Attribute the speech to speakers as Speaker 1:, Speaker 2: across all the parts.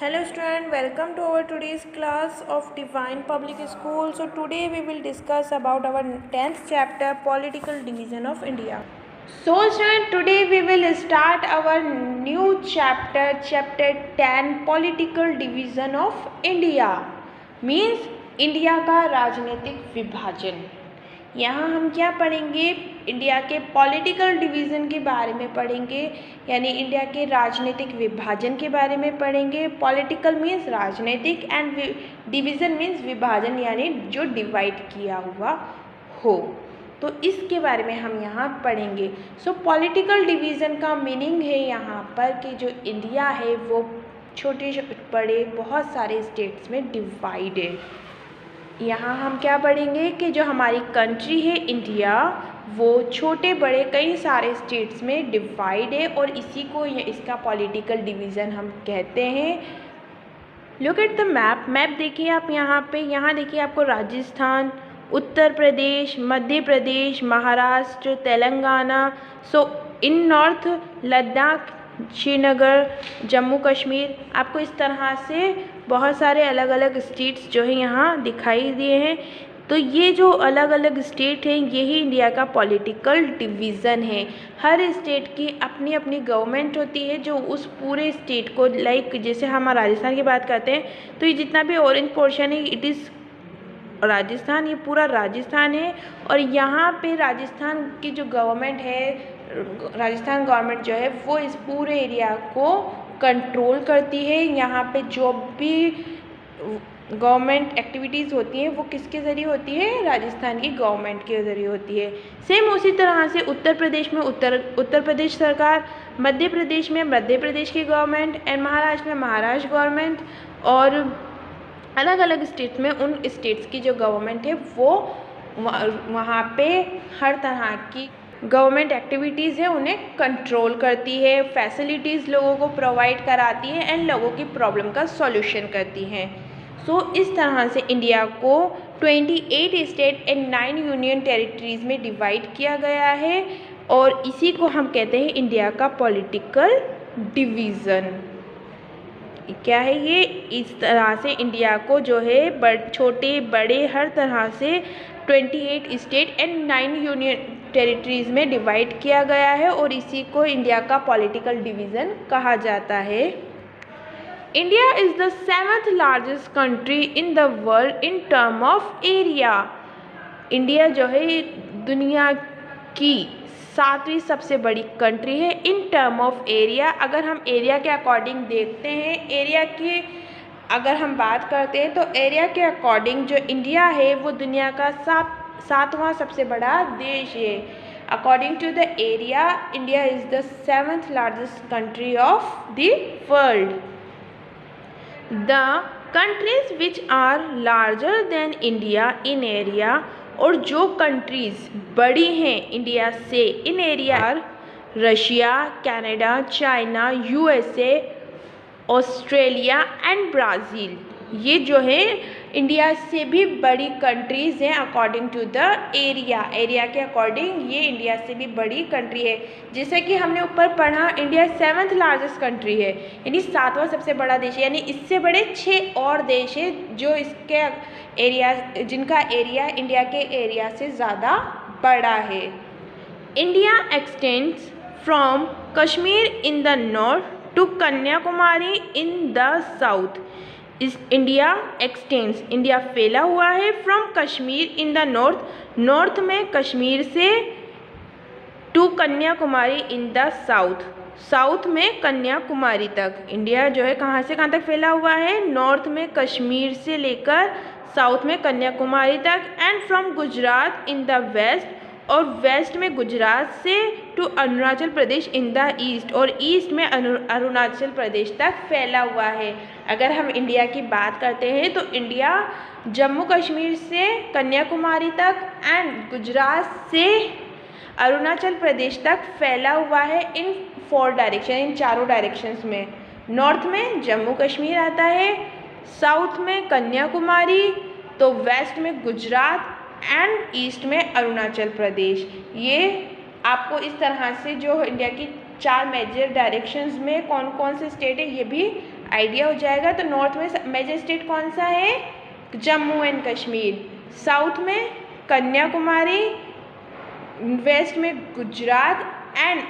Speaker 1: Hello student, welcome to our today's class of Divine Public School. So today we will discuss about our 10th chapter, Political Division of India. So student, today we will start our new chapter, chapter 10, Political Division of India. Means India का राजनीतिक विभाजन। यहाँ हम क्या पढ़ेंगे, India के political division के बारे में पढ़ेंगे, यानी इंडिया के राजनीतिक विभाजन के बारे में पढ़ेंगे। पॉलिटिकल मीन्स राजनीतिक एंड डिवीज़न मीन्स विभाजन, यानी जो डिवाइड किया हुआ हो, तो इसके बारे में हम यहाँ पढ़ेंगे। सो पॉलिटिकल डिवीज़न का मीनिंग है यहाँ पर कि जो इंडिया है वो छोटे बड़े बहुत सारे स्टेट्स में डिवाइड है। यहाँ हम क्या पढ़ेंगे कि जो हमारी कंट्री है इंडिया वो छोटे बड़े कई सारे स्टेट्स में डिवाइड है और इसी को इसका पॉलिटिकल डिवीज़न हम कहते हैं। लुक एट द मैप देखिए आप यहाँ पे, यहाँ देखिए आपको राजस्थान, उत्तर प्रदेश, मध्य प्रदेश, महाराष्ट्र, तेलंगाना, सो इन नॉर्थ लद्दाख, श्रीनगर, जम्मू कश्मीर, आपको इस तरह से बहुत सारे अलग अलग स्टेट्स जो है यहाँ दिखाई दिए हैं। तो ये जो अलग अलग स्टेट हैं यही इंडिया का पॉलिटिकल डिवीज़न है। हर स्टेट की अपनी अपनी गवर्नमेंट होती है जो उस पूरे स्टेट को, लाइक जैसे हम राजस्थान की बात करते हैं तो ये जितना भी ऑरेंज पोर्शन है इट इज़ राजस्थान, ये पूरा राजस्थान है। और यहाँ पे राजस्थान की जो गवर्नमेंट है, राजस्थान गवर्नमेंट जो है वो इस पूरे एरिया को कंट्रोल करती है। यहाँ पे जो भी गवर्नमेंट एक्टिविटीज़ होती हैं वो किसके ज़रिए होती है, राजस्थान की गवर्नमेंट के ज़रिए होती है। सेम उसी तरह से उत्तर प्रदेश में उत्तर प्रदेश सरकार, मध्य प्रदेश में मध्य प्रदेश की गवर्नमेंट एंड महाराष्ट्र में महाराष्ट्र गवर्नमेंट, और अलग अलग स्टेट्स में उन स्टेट्स की जो गवर्नमेंट है वो वहाँ पे हर तरह की गवर्नमेंट एक्टिविटीज़ है उन्हें कंट्रोल करती है, फैसिलिटीज़ लोगों को प्रोवाइड कराती है एंड लोगों की प्रॉब्लम का सॉल्यूशन करती हैं। सो इस तरह से इंडिया को 28 स्टेट एंड 9 यूनियन टेरिटरीज़ में डिवाइड किया गया है और इसी को हम कहते हैं इंडिया का पॉलिटिकल डिवीज़न। क्या है ये, इस तरह से इंडिया को जो है छोटे बड़े हर तरह से 28 स्टेट एंड 9 यूनियन टेरिटरीज़ में डिवाइड किया गया है और इसी को इंडिया का पॉलिटिकल डिवीज़न कहा जाता है। India is the 7th largest country in the world in term of area. India जो है दुनिया की 7वीं सबसे बड़ी कंट्री है इन टर्म ऑफ एरिया। अगर हम एरिया के अकॉर्डिंग देखते हैं, एरिया की अगर हम बात करते हैं तो एरिया के अकॉर्डिंग जो इंडिया है वो दुनिया का 7वां सबसे बड़ा देश है। According to the area India is the 7th largest country of the world. The countries which are larger than India in area, और जो कंट्रीज़ बड़ी हैं इंडिया से in area, Russia, Canada, China, USA, Australia and Brazil. ये जो है India से भी बड़ी कंट्रीज़ हैं according to the area. Area के अकॉर्डिंग ये इंडिया से भी बड़ी कंट्री है। जैसे कि हमने ऊपर पढ़ा इंडिया 7th लार्जेस्ट कंट्री है, यानी 7वां सबसे बड़ा देश है, यानी इससे बड़े 6 और देश हैं जो इसके एरिया, जिनका एरिया इंडिया के एरिया से ज़्यादा बड़ा है। India extends from Kashmir in the north to Kanyakumari in the south. इस इंडिया एक्सटेंड्स, इंडिया फैला हुआ है from Kashmir in the north, north में कश्मीर से, to Kanyakumari in the south, south में कन्याकुमारी तक। इंडिया जो है कहाँ से कहाँ तक फैला हुआ है, नॉर्थ में कश्मीर से लेकर साउथ में कन्याकुमारी तक, and from Gujarat in the west, और वेस्ट में गुजरात से, to Arunachal Pradesh in the east, और ईस्ट में अरुणाचल प्रदेश तक फैला हुआ है। अगर हम इंडिया की बात करते हैं तो इंडिया जम्मू कश्मीर से कन्याकुमारी तक एंड गुजरात से अरुणाचल प्रदेश तक फैला हुआ है इन 4 डायरेक्शन, इन चारों डायरेक्शंस में। नॉर्थ में जम्मू कश्मीर आता है, साउथ में कन्याकुमारी, तो वेस्ट में गुजरात एंड ईस्ट में अरुणाचल प्रदेश। ये आपको इस तरह से जो इंडिया की 4 मेजर डायरेक्शंस में कौन कौन से स्टेट है ये भी आइडिया हो जाएगा। तो नॉर्थ में मेजर स्टेट कौन सा है? जम्मू एंड कश्मीर, साउथ में कन्याकुमारी, वेस्ट में गुजरात एंड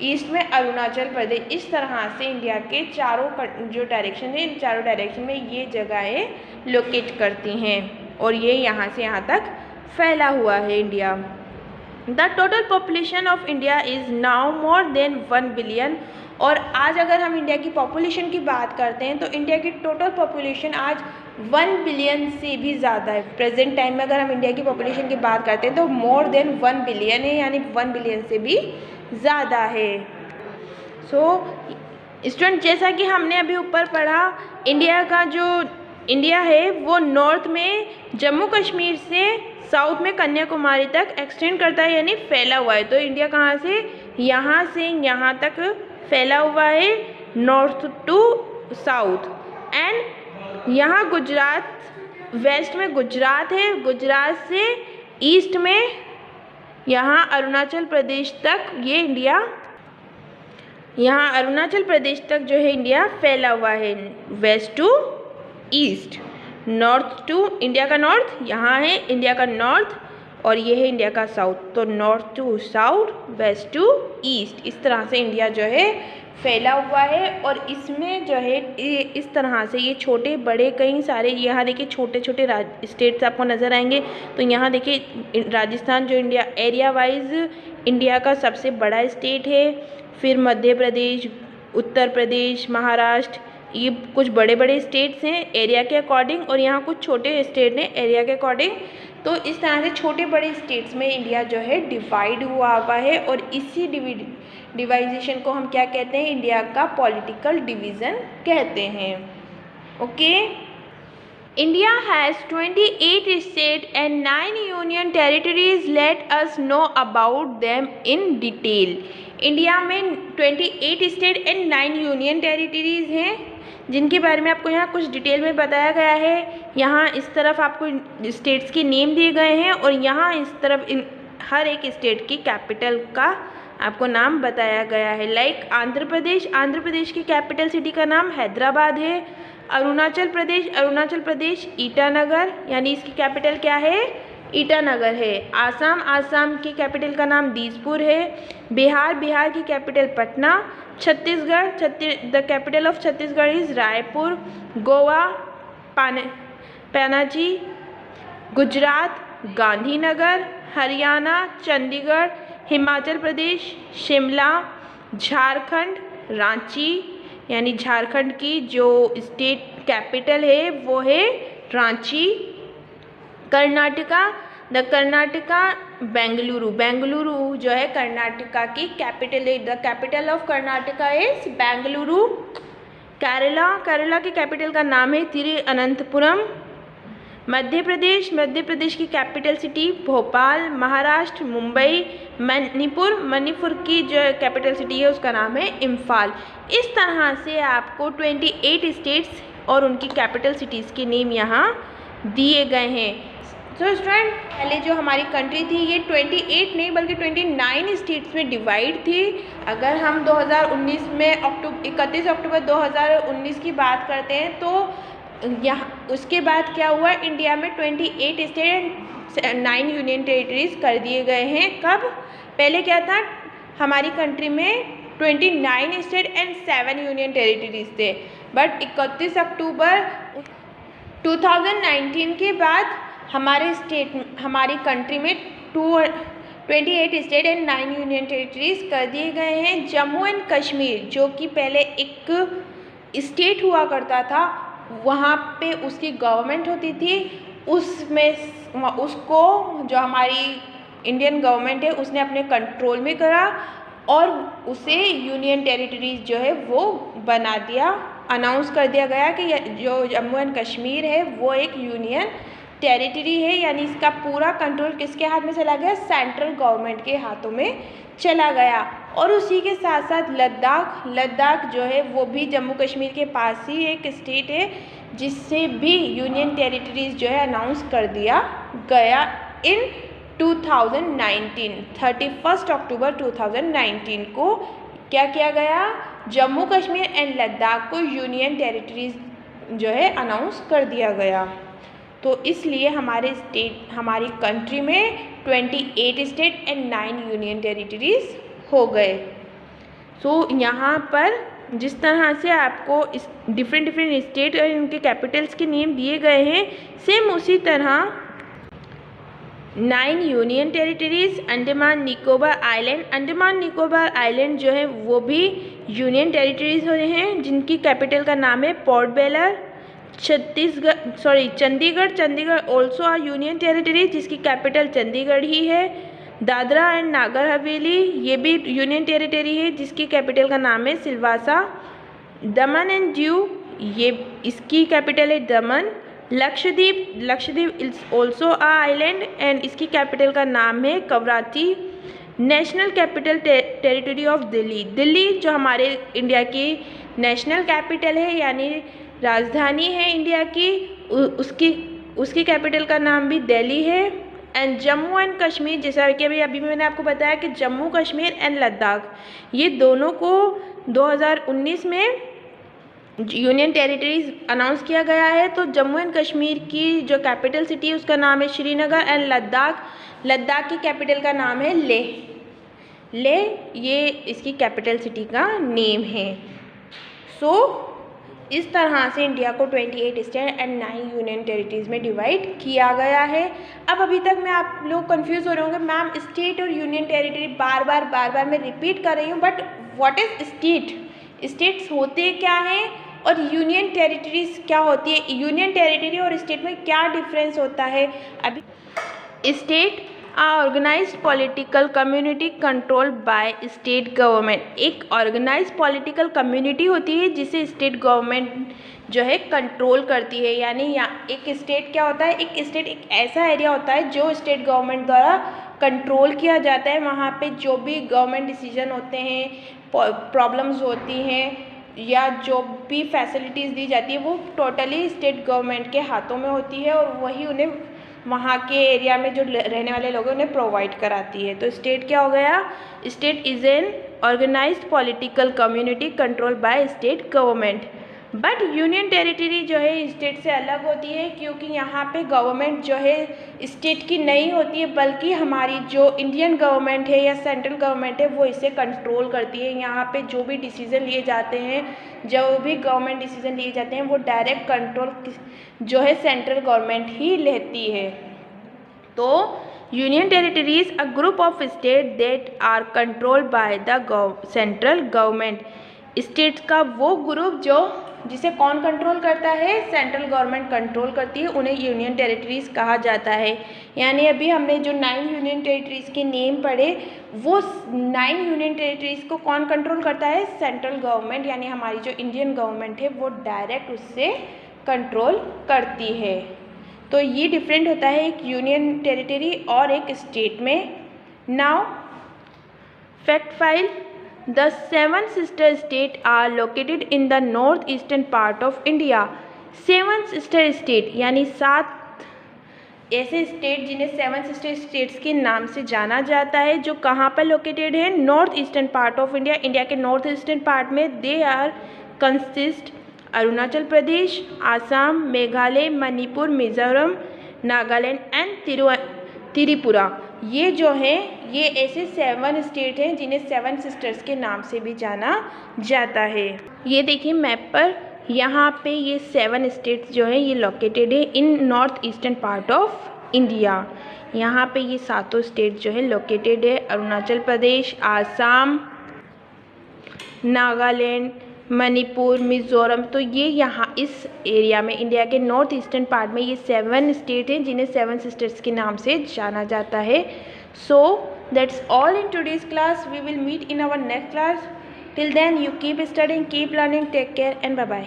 Speaker 1: ईस्ट में अरुणाचल प्रदेश। इस तरह से इंडिया के चारों जो डायरेक्शन है, इन चारों डायरेक्शन में ये जगहें लोकेट करती हैं और ये यहाँ से यहाँ तक फैला हुआ है India. The total population of India is now more than 1 billion. और आज अगर हम इंडिया की पॉपुलेशन की बात करते हैं तो इंडिया की टोटल पॉपुलेशन आज 1 बिलियन से भी ज़्यादा है। प्रेजेंट टाइम में अगर हम इंडिया की पॉपुलेशन की बात करते हैं तो मोर देन 1 बिलियन है, यानी 1 बिलियन से भी ज़्यादा है। स्टूडेंट, जैसा कि हमने अभी ऊपर पढ़ा, इंडिया का जो इंडिया है वो नॉर्थ में जम्मू कश्मीर से साउथ में कन्याकुमारी तक एक्सटेंड करता है, यानी फैला हुआ है। तो इंडिया कहाँ से यहाँ तक फैला हुआ है, नॉर्थ टू साउथ। एंड यहाँ गुजरात, वेस्ट में गुजरात है, गुजरात से ईस्ट में यहाँ अरुणाचल प्रदेश तक ये इंडिया, यहाँ अरुणाचल प्रदेश तक जो है इंडिया फैला हुआ है, west to east. North to India का नॉर्थ यहाँ है, इंडिया का नॉर्थ, और ये है इंडिया का साउथ। तो north to south, west to east, इस तरह से इंडिया जो है फैला हुआ है। और इसमें जो है इस तरह से ये छोटे बड़े कई सारे, यहाँ देखिए छोटे छोटे स्टेट्स आपको नज़र आएंगे। तो यहाँ देखिए राजस्थान जो इंडिया एरिया वाइज इंडिया का सबसे बड़ा स्टेट है, फिर मध्य प्रदेश, उत्तर प्रदेश, महाराष्ट्र, ये कुछ बड़े बड़े स्टेट्स हैं एरिया के अकॉर्डिंग, और यहाँ कुछ छोटे स्टेट हैं एरिया के अकॉर्डिंग। तो इस तरह से छोटे बड़े स्टेट्स में इंडिया जो है डिवाइड हुआ है, और इसी डिवाइजेशन को हम क्या कहते हैं? इंडिया का पॉलिटिकल डिवीज़न कहते हैं। Okay, India has 28 state and 9 union territories. Let us know about them in detail. India में 28 स्टेट एंड 9 यूनियन टेरिटरीज हैं, जिनके बारे में आपको यहाँ कुछ डिटेल में बताया गया है। यहाँ इस तरफ आपको स्टेट्स के नेम दिए गए हैं, और यहाँ इस तरफ हर एक स्टेट की कैपिटल का आपको नाम बताया गया है। लाइक आंध्र प्रदेश की कैपिटल सिटी का नाम हैदराबाद है। अरुणाचल प्रदेश ईटानगर, यानी इसकी कैपिटल क्या है? ईटानगर है। आसाम की कैपिटल का नाम दीसपुर है। बिहार की capital Patna. Chhattisgarh, the capital of Chhattisgarh is Raipur. Goa Panaji. Gujarat Gandhinagar. Haryana Chandigarh. Himachal Pradesh Shimla. Jharkhand Ranchi, यानी झारखंड की जो स्टेट कैपिटल है वो है रांची। कर्नाटका बेंगलुरु जो है कर्नाटका की कैपिटल है। The capital of Karnataka is Bengaluru. Kerala की कैपिटल का नाम है तिरुअनंतपुरम। मध्य प्रदेश की कैपिटल सिटी भोपाल। महाराष्ट्र मुंबई। मणिपुर की जो कैपिटल सिटी है उसका नाम है इम्फाल। इस तरह से आपको 28 स्टेट्स और उनकी कैपिटल सिटीज़ के नेम यहाँ दिए गए हैं। तो स्टूडेंट, पहले जो हमारी कंट्री थी ये 28 नहीं बल्कि 29 स्टेट्स में डिवाइड थी। अगर हम 2019 में 31 अक्टूबर 2019 की बात करते हैं तो यहाँ उसके बाद क्या हुआ, इंडिया में 28 स्टेट एंड 9 यूनियन टेरिटरीज कर दिए गए हैं। कब? पहले क्या था, हमारी कंट्री में 29 स्टेट एंड 7 यूनियन टेरिटरीज थे, बट 31 अक्टूबर 2019 के बाद हमारी कंट्री में 28 स्टेट एंड 9 यूनियन टेरिटरीज कर दिए गए हैं। जम्मू एंड कश्मीर जो कि पहले एक स्टेट हुआ करता था, वहाँ पे उसकी गवर्नमेंट होती थी, उसको जो हमारी इंडियन गवर्नमेंट है उसने अपने कंट्रोल में करा और उसे यूनियन टेरिटरीज जो है वो बना दिया। अनाउंस कर दिया गया कि जो जम्मू एंड कश्मीर है वो एक यूनियन टेरिटरी है, यानी इसका पूरा कंट्रोल किसके हाथ में चला गया? सेंट्रल गवर्नमेंट के हाथों में चला गया। और उसी के साथ साथ लद्दाख जो है वो भी जम्मू कश्मीर के पास ही एक स्टेट है, जिससे भी यूनियन टेरिटरीज जो है अनाउंस कर दिया गया इन 2019। 31 अक्टूबर 2019 को क्या किया गया? जम्मू कश्मीर एंड लद्दाख को यूनियन टेरिटरीज जो है अनाउंस कर दिया गया। तो इसलिए हमारी कंट्री में 28 स्टेट एंड 9 यूनियन टेरिटरीज हो गए। सो यहाँ पर जिस तरह से आपको इस डिफरेंट स्टेट और उनके कैपिटल्स के नेम दिए गए हैं, सेम उसी तरह 9 union territories, Andaman Nicobar island जो है वो भी यूनियन टेरिटरीज हैं, जिनकी कैपिटल का नाम है पोर्ट ब्लेयर। चंडीगढ़ ऑल्सो आ यूनियन टेरिटरी, जिसकी कैपिटल चंडीगढ़ ही है। दादरा एंड नागर हवेली ये भी यूनियन टेरिटरी है, जिसकी कैपिटल का नाम है सिलवासा। दमन एंड दीव ये इसकी कैपिटल है Daman. Lakshadweep is also a island and इसकी कैपिटल का नाम है Kavaratti. National capital territory of Delhi जो हमारे इंडिया की नेशनल कैपिटल है, यानी राजधानी है इंडिया की, उसकी कैपिटल का नाम भी दिल्ली है। एंड जम्मू एंड कश्मीर, जैसा कि अभी मैंने आपको बताया कि जम्मू कश्मीर एंड लद्दाख ये दोनों को 2019 में यूनियन टेरिटरीज अनाउंस किया गया है। तो जम्मू एंड कश्मीर की जो कैपिटल सिटी है उसका नाम है श्रीनगर एंड लद्दाख की कैपिटल का नाम है लेह ये इसकी कैपिटल सिटी का नेम है। सो इस तरह से इंडिया को 28 स्टेट एंड 9 यूनियन टेरिटरीज में डिवाइड किया गया है। अब अभी तक मैं आप लोग कंफ्यूज हो रहे होंगे, मैम स्टेट और यूनियन टेरिटरी बार बार मैं रिपीट कर रही हूँ, बट व्हाट इज स्टेट्स होते क्या हैं और यूनियन टेरिटरीज क्या होती है, यूनियन टेरिटरी और स्टेट में क्या डिफरेंस होता है। अभी state organised political community control by state government, एक ऑर्गेनाइज्ड पॉलिटिकल कम्युनिटी होती है जिसे स्टेट गवर्नमेंट जो है कंट्रोल करती है। यानी एक स्टेट क्या होता है, एक स्टेट एक ऐसा एरिया होता है जो स्टेट गवर्नमेंट द्वारा कंट्रोल किया जाता है। वहाँ पे जो भी गवर्नमेंट डिसीजन होते हैं, प्रॉब्लम्स होती हैं या जो भी फैसिलिटीज़ दी जाती है वो टोटली स्टेट गवर्नमेंट के हाथों में होती है और वही उन्हें वहाँ के एरिया में जो रहने वाले लोग हैं उन्हें प्रोवाइड कराती है। तो स्टेट क्या हो गया, state is an organised political community control by state government. But union territory जो है स्टेट से अलग होती है, क्योंकि यहाँ पे गवर्नमेंट जो है स्टेट की नहीं होती है, बल्कि हमारी जो इंडियन गवर्नमेंट है या सेंट्रल गवर्नमेंट है वो इसे कंट्रोल करती है। यहाँ पे जो भी डिसीज़न लिए जाते हैं, जो भी गवर्नमेंट डिसीज़न लिए जाते हैं वो डायरेक्ट कंट्रोल जो है सेंट्रल गवर्नमेंट ही लेती है। तो union territories a group of state that are controlled by the central government, states का वो ग्रुप जिसे कौन कंट्रोल करता है, सेंट्रल गवर्नमेंट कंट्रोल करती है, उन्हें यूनियन टेरिटरीज कहा जाता है। यानी अभी हमने जो 9 यूनियन टेरिटरीज के नेम पढ़े, वो 9 यूनियन टेरिटरीज को कौन कंट्रोल करता है, सेंट्रल गवर्नमेंट, यानी हमारी जो इंडियन गवर्नमेंट है वो डायरेक्ट उससे कंट्रोल करती है। तो ये डिफरेंट होता है एक यूनियन टेरिटरी और एक स्टेट में। Now fact file, The 7 sister states are located in the northeastern part of India. 7 sister state यानी 7 ऐसे स्टेट जिन्हें 7 sister states के नाम से जाना जाता है, जो कहाँ पर लोकेटेड है, north eastern part of India, India के नॉर्थ ईस्टर्न पार्ट में। They are consist Arunachal Pradesh, Assam, Meghalaya, Manipur, Mizoram, Nagaland and Tripura. ये जो है ये ऐसे 7 स्टेट हैं जिन्हें 7 सिस्टर्स के नाम से भी जाना जाता है। ये देखिए मैप पर, यहाँ पे ये 7 स्टेट्स जो है ये लोकेटेड है in north eastern part of India. यहाँ पे ये 7 स्टेट जो है लोकेटेड है, अरुणाचल प्रदेश, आसाम, नागालैंड, मणिपुर, मिज़ोरम। तो ये यहाँ इस एरिया में इंडिया के नॉर्थ ईस्टर्न पार्ट में ये 7 स्टेट हैं जिन्हें 7 सिस्टर्स के नाम से जाना जाता है। So that's all in today's class, we will meet in our next class. Till then you keep studying, keep learning, take care and bye bye.